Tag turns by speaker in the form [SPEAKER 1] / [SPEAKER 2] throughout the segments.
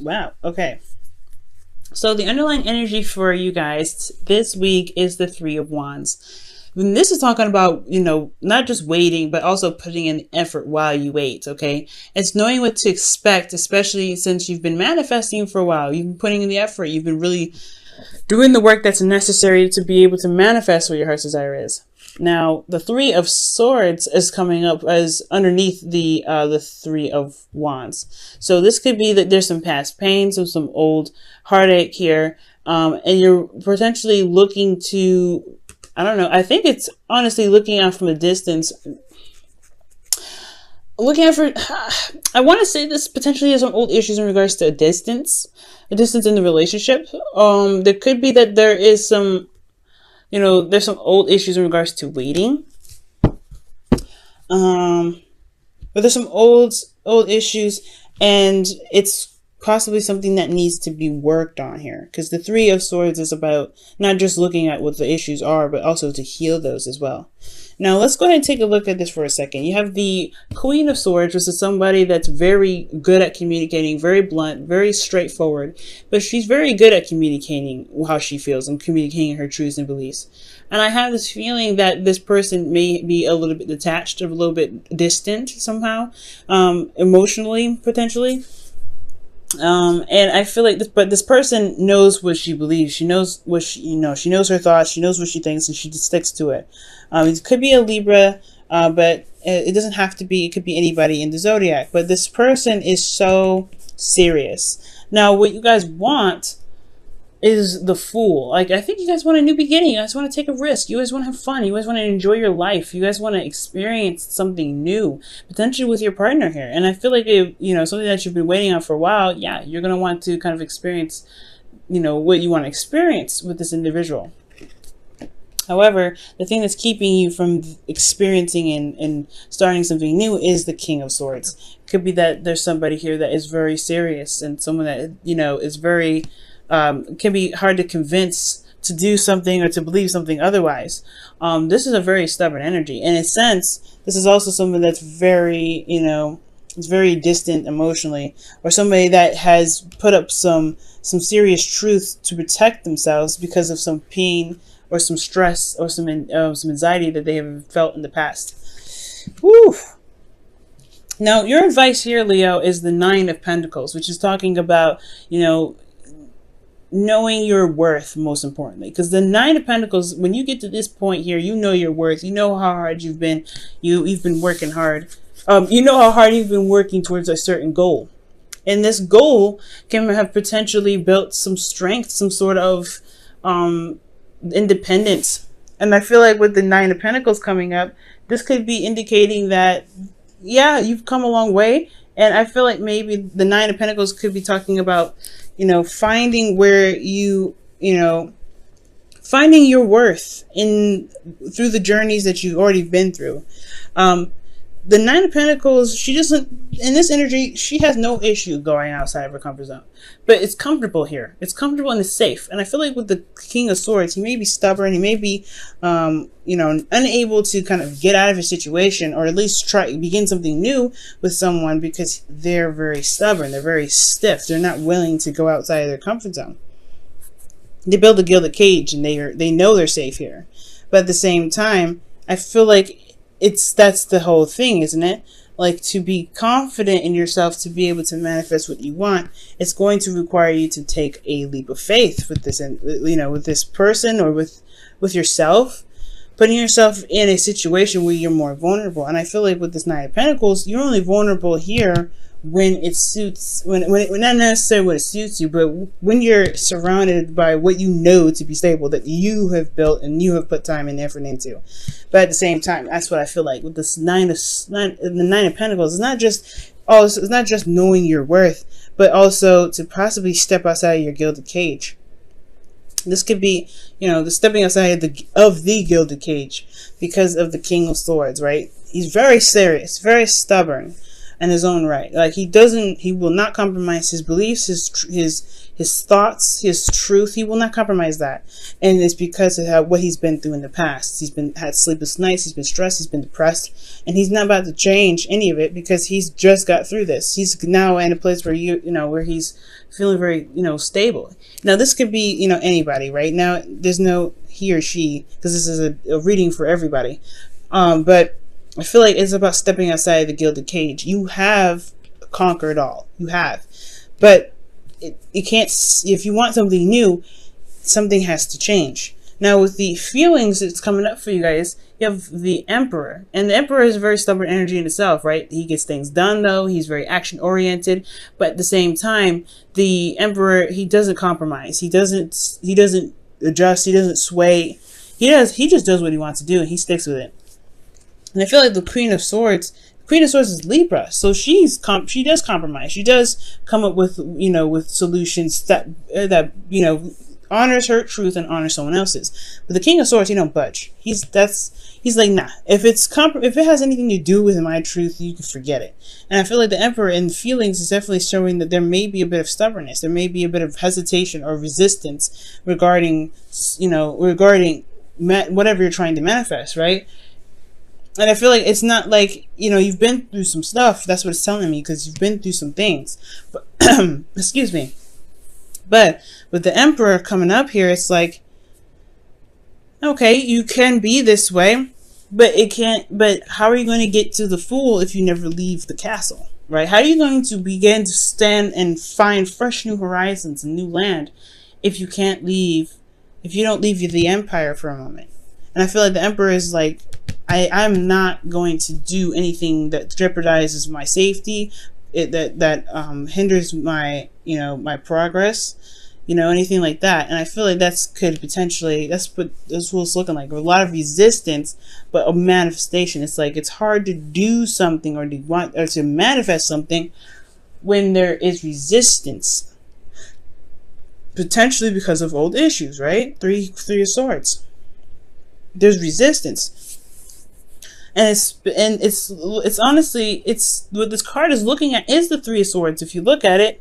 [SPEAKER 1] Wow. Okay. So the underlying energy for you guys this week is the Three of Wands. And this is talking about, not just waiting, but also putting in effort while you wait, okay? It's knowing what to expect, especially since you've been manifesting for a while. You've been putting in the effort. You've been really doing the work that's necessary to be able to manifest what your heart's desire is. Now, the Three of Swords is coming up as underneath the Three of Wands. So this could be that there's some past pain, some old heartache here, and you're potentially looking to, I don't know, I think it's honestly looking out from a distance. Looking out for, I want to say this potentially has some old issues in regards to a distance in the relationship. There could be that there is some, there's some old issues in regards to waiting. But there's some old issues, and it's possibly something that needs to be worked on here, because the Three of Swords is about not just looking at what the issues are, but also to heal those as well. Now let's go ahead and take a look at this for a second. You have the Queen of Swords, which is somebody that's very good at communicating, very blunt, very straightforward, but she's very good at communicating how she feels and communicating her truths and beliefs. And I have this feeling that this person may be a little bit detached, a little bit distant somehow, emotionally, potentially. And I feel like this person knows what she believes. She knows what she knows her thoughts. She knows what she thinks, and she just sticks to it. It could be a Libra, but it doesn't have to be. It could be anybody in the zodiac. But this person is so serious. Now, what you guys want is the Fool. Like, I think you guys want a new beginning. You guys want to take a risk. You guys want to have fun. You guys want to enjoy your life. You guys want to experience something new, potentially with your partner here. And I feel like if, something that you've been waiting on for a while, yeah, you're going to want to kind of experience, what you want to experience with this individual. However, the thing that's keeping you from experiencing and starting something new is the King of Swords. It could be that there's somebody here that is very serious, and someone that, is very, can be hard to convince to do something or to believe something otherwise. This is a very stubborn energy. In a sense, this is also someone that's very, it's very distant emotionally, or somebody that has put up some serious truth to protect themselves because of some pain or some stress or some anxiety that they have felt in the past. Woo! Now, your advice here, Leo, is the Nine of Pentacles, which is talking about, knowing your worth, most importantly. Because the Nine of Pentacles, when you get to this point here, you know your worth. You know how hard you've been. You've been working hard. You know how hard you've been working towards a certain goal. And this goal can have potentially built some strength, some sort of independence. And I feel like with the Nine of Pentacles coming up, this could be indicating that, yeah, you've come a long way. And I feel like maybe the Nine of Pentacles could be talking about, finding where finding your worth through the journeys that you've already been through. The Nine of Pentacles, she doesn't, in this energy, she has no issue going outside of her comfort zone. But it's comfortable here. It's comfortable and it's safe. And I feel like with the King of Swords, he may be stubborn. He may be, unable to kind of get out of a situation, or at least begin something new with someone, because they're very stubborn. They're very stiff. They're not willing to go outside of their comfort zone. They build a gilded cage, and they know they're safe here. But at the same time, I feel like that's the whole thing, isn't it? Like, to be confident in yourself, to be able to manifest what you want, it's going to require you to take a leap of faith with this, with this person, or with yourself, putting yourself in a situation where you're more vulnerable. And I feel like with this Nine of Pentacles, you're only vulnerable here when it suits, when not necessarily when it suits you, but when you're surrounded by what you know to be stable, that you have built and you have put time and effort into. But at the same time, that's what I feel like with this the Nine of Pentacles. It's not just knowing your worth, but also to possibly step outside of your gilded cage. This could be, the stepping outside of the gilded cage, because of the King of Swords, right? He's very serious, very stubborn. in his own right. Like he will not compromise his beliefs, his thoughts, his truth. He will not compromise that. And it's because of what he's been through in the past. Had sleepless nights, he's been stressed, he's been depressed, and he's not about to change any of it because he's just got through this. He's now in a place where where he's feeling very, stable. Now this could be, anybody, right? Now there's no he or she, because this is a reading for everybody. But I feel like it's about stepping outside the gilded cage. You have conquered all. You have. But you can't, if you want something new, something has to change. Now with the feelings that's coming up for you guys, you have the Emperor. And the Emperor is a very stubborn energy in itself, right? He gets things done though. He's very action oriented. But at the same time, the Emperor, he doesn't compromise. He doesn't adjust. He doesn't sway. He just does what he wants to do and he sticks with it. And I feel like the Queen of Swords is Libra, so she does compromise. She does come up with with solutions that honors her truth and honors someone else's. But the King of Swords, he don't budge. He's like, nah. If it has anything to do with my truth, you can forget it. And I feel like the Emperor in feelings is definitely showing that there may be a bit of stubbornness, there may be a bit of hesitation or resistance regarding whatever you're trying to manifest, right? And I feel like it's not like, you've been through some stuff. That's what it's telling me, because you've been through some things. But, excuse me. But with the Emperor coming up here, it's like, okay, you can be this way, but how are you going to get to the Fool if you never leave the castle, right? How are you going to begin to stand and find fresh new horizons and new land if you don't leave the Empire for a moment? And I feel like the Emperor is like, I'm not going to do anything that jeopardizes my safety, that hinders my my progress, anything like that. And I feel like that's what it's looking like. A lot of resistance, but a manifestation. It's like it's hard to do something or to manifest something when there is resistance, potentially because of old issues, right? Three of Swords. There's resistance. And it's honestly, what this card is looking at is the Three of Swords. If you look at it,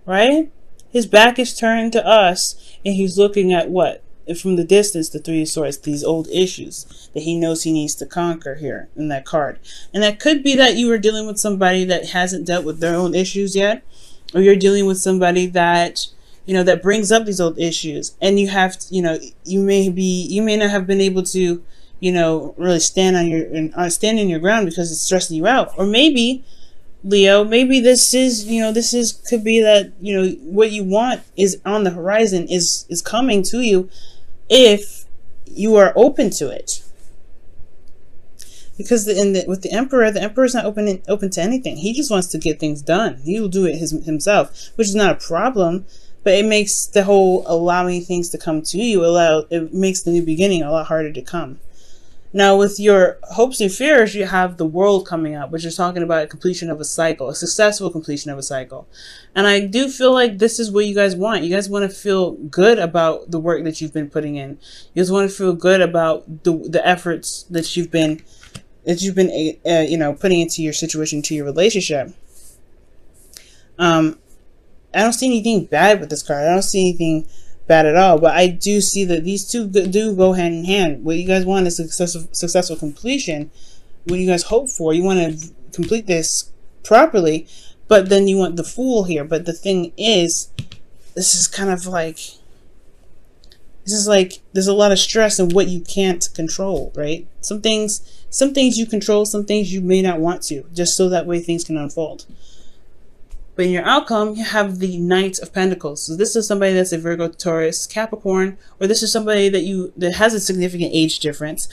[SPEAKER 1] right? His back is turned to us, and he's looking at what? From the distance, the Three of Swords, these old issues that he knows he needs to conquer here in that card. And that could be that you are dealing with somebody that hasn't dealt with their own issues yet, or you're dealing with somebody that that brings up these old issues, and you have to, you may not have been able to really stand in your ground because it's stressing you out. Or maybe, Leo, maybe this could be that what you want is on the horizon, is coming to you if you are open to it. Because with the Emperor is not open to anything. He just wants to get things done. He will do it himself, which is not a problem. But it makes the whole allowing things to come to you, it makes the new beginning a lot harder to come. Now, with your hopes and fears, you have the World coming up, which is talking about a completion of a cycle, a successful completion of a cycle. And I do feel like this is what you guys want. You guys want to feel good about the work that you've been putting in. You guys want to feel good about the efforts that you've been putting into your situation, to your relationship. I don't see anything bad with this card. I don't see anything bad at all, but I do see that these two do go hand in hand. What you guys want is a successful completion. What you guys hope for, you want to complete this properly, but then you want the Fool here. But the thing is, this is like there's a lot of stress in what you can't control, right? Some things you control, some things you may not want to, just so that way things can unfold. But in your outcome, you have the Knight of Pentacles. So this is somebody that's a Virgo, Taurus, Capricorn, or this is somebody that has a significant age difference.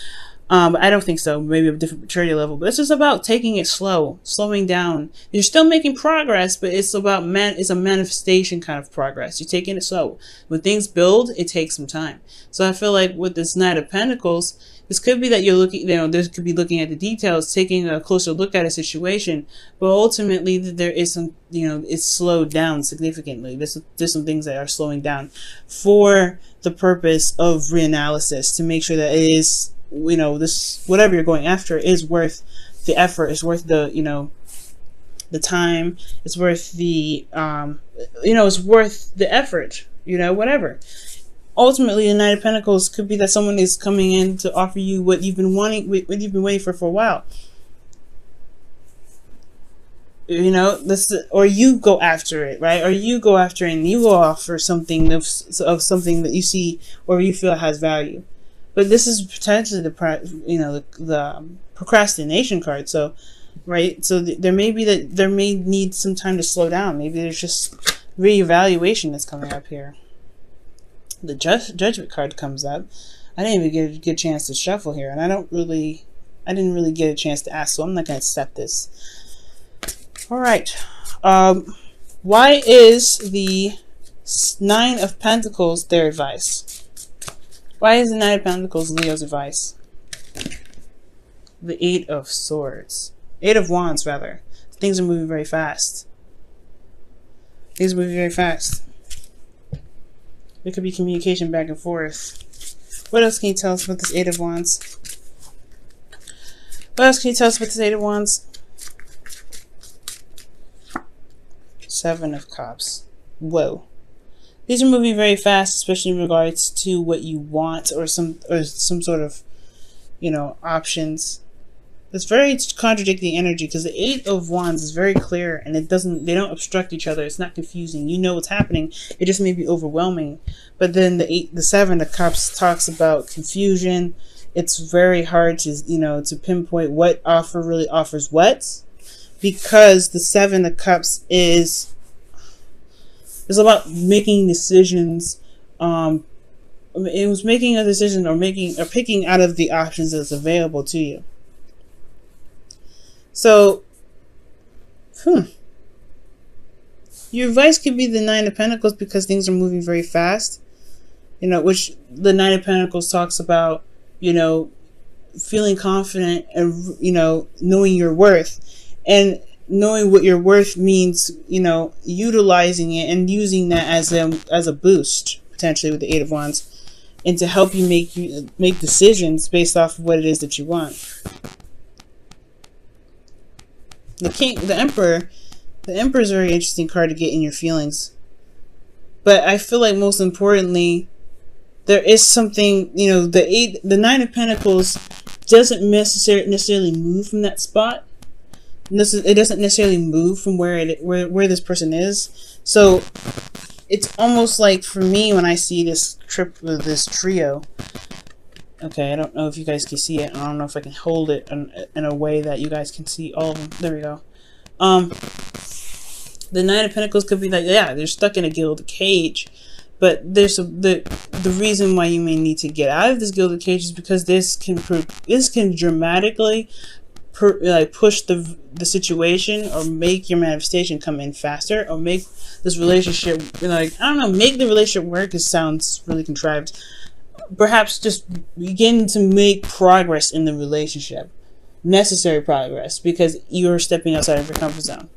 [SPEAKER 1] I don't think so. Maybe a different maturity level. But this is about taking it slow, slowing down. You're still making progress, but it's about it's a manifestation kind of progress. You're taking it slow. When things build, it takes some time. So I feel like with this Knight of Pentacles, this could be that you're looking, this could be looking at the details, taking a closer look at a situation, but ultimately there is some, it's slowed down significantly. There's some things that are slowing down for the purpose of reanalysis, to make sure that it is, this, whatever you're going after is worth the effort, is worth the, the time, it's worth the it's worth the effort, whatever. Ultimately, the Knight of Pentacles could be that someone is coming in to offer you what you've been wanting, what you've been waiting for a while. Or you go after it, right? Or you go after it and you go offer something of something that you see or you feel has value. But this is potentially the procrastination card. So, right? So there may need some time to slow down. Maybe there's just reevaluation that's coming up here. The judgment card comes up. I didn't even get a good chance to shuffle here, and I didn't really get a chance to ask, so I'm not going to accept this. All right. Why is the Nine of Pentacles their advice? Why is the Nine of Pentacles Leo's advice? The Eight of Swords. Eight of Wands, rather. Things are moving very fast. Things are moving very fast. There could be communication back and forth. What else can you tell us about this Eight of Wands? What else can you tell us about this Eight of Wands? Seven of Cups. Whoa. These are moving very fast, especially in regards to what you want or some sort of, options. It's very contradicting energy because the Eight of Wands is very clear and they don't obstruct each other. It's not confusing. You know what's happening. It just may be overwhelming. But then the Seven of Cups talks about confusion. It's very hard to pinpoint what offer really offers what, because the Seven of Cups is about making decisions. It was making a decision or picking out of the options that's available to you. So, your advice could be the Nine of Pentacles because things are moving very fast. Which the Nine of Pentacles talks about, feeling confident and, knowing your worth. And knowing what your worth means, utilizing it and using that as a boost, potentially with the Eight of Wands, and to help you make decisions based off of what it is that you want. The Emperor is a very interesting card to get in your feelings. But I feel like most importantly, there is something, the Nine of Pentacles doesn't necessarily move from that spot. It doesn't necessarily move from where this person is. So it's almost like, for me, when I see this trio. Okay, I don't know if you guys can see it. I don't know if I can hold it in a way that you guys can see all of them. There we go. The Nine of Pentacles could be like, yeah, they're stuck in a gilded cage. But there's the reason why you may need to get out of this gilded cage is because this can dramatically push the situation or make your manifestation come in faster, or make this relationship, make the relationship work. It sounds really contrived. Perhaps just begin to make progress in the relationship. Necessary progress, because you're stepping outside of your comfort zone.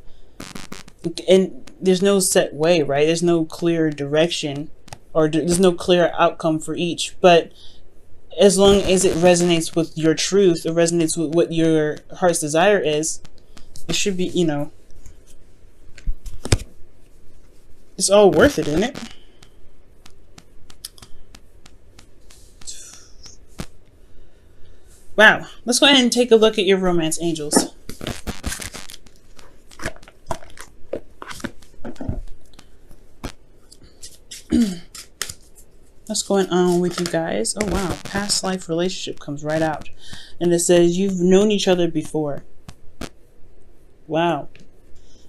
[SPEAKER 1] And there's no set way, right? There's no clear direction, or there's no clear outcome for each. But as long as it resonates with your truth, it resonates with what your heart's desire is, it should be, it's all worth it, isn't it? Wow. Let's go ahead and take a look at your romance angels. What's going on with you guys? Oh wow, past life relationship comes right out. And it says you've known each other before. Wow.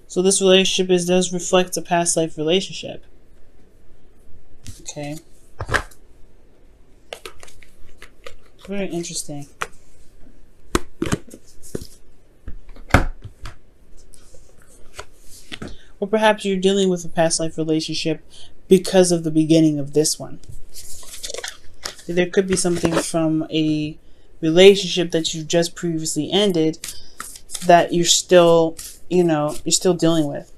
[SPEAKER 1] So this relationship does reflect a past life relationship. Okay. Very interesting. Or perhaps you're dealing with a past life relationship because of the beginning of this one. There could be something from a relationship that you've just previously ended that you're still, you're still dealing with.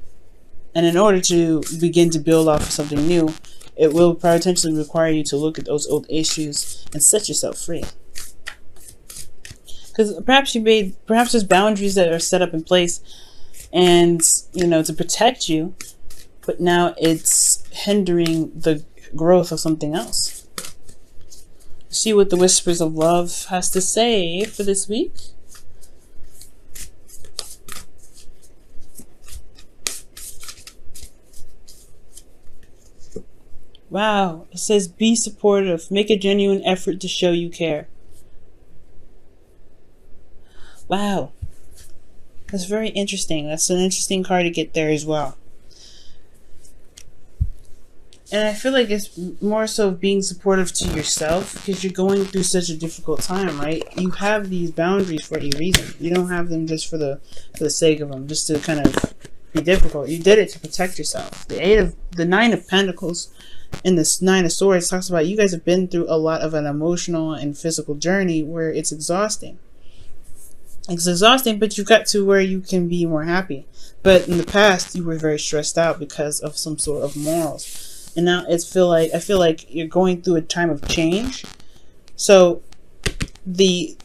[SPEAKER 1] And in order to begin to build off of something new, it will potentially require you to look at those old issues and set yourself free. Because perhaps there's boundaries that are set up in place and, you know, to protect you, but now it's hindering the growth of something else. See what the Whispers of Love has to say for this week. Wow, it says be supportive, make a genuine effort to show you care. Wow, that's very interesting. That's an interesting card to get there as well. And I feel like it's more so being supportive to yourself, because you're going through such a difficult time, right? You have these boundaries for a reason. You don't have them just for the sake of them, just to kind of be difficult. You did it to protect yourself. The Nine of Pentacles and the Nine of Swords talks about you guys have been through a lot of an emotional and physical journey where it's exhausting. It's exhausting, but you got to where you can be more happy. But in the past, you were very stressed out because of some sort of morals. And now I feel like you're going through a time of change. So be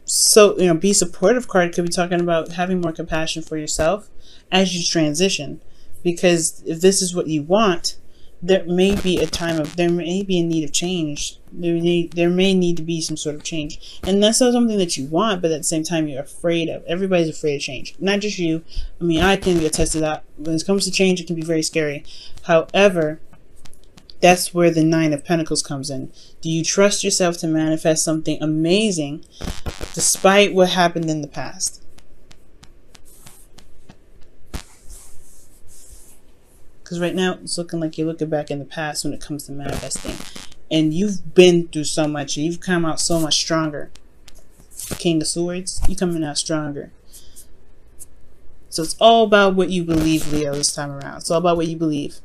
[SPEAKER 1] supportive card could be talking about having more compassion for yourself as you transition. Because if this is what you want, there may be a need of change. There may need to be some sort of change. And that's not something that you want, but at the same time you're afraid of. Everybody's afraid of change. Not just you. I mean, I can attest to that. When it comes to change, it can be very scary. However, that's where the Nine of Pentacles comes in. Do you trust yourself to manifest something amazing despite what happened in the past? Because right now, it's looking like you're looking back in the past when it comes to manifesting. And you've been through so much. And you've come out so much stronger. King of Swords, you're coming out stronger. So it's all about what you believe, Leo, this time around. It's all about what you believe.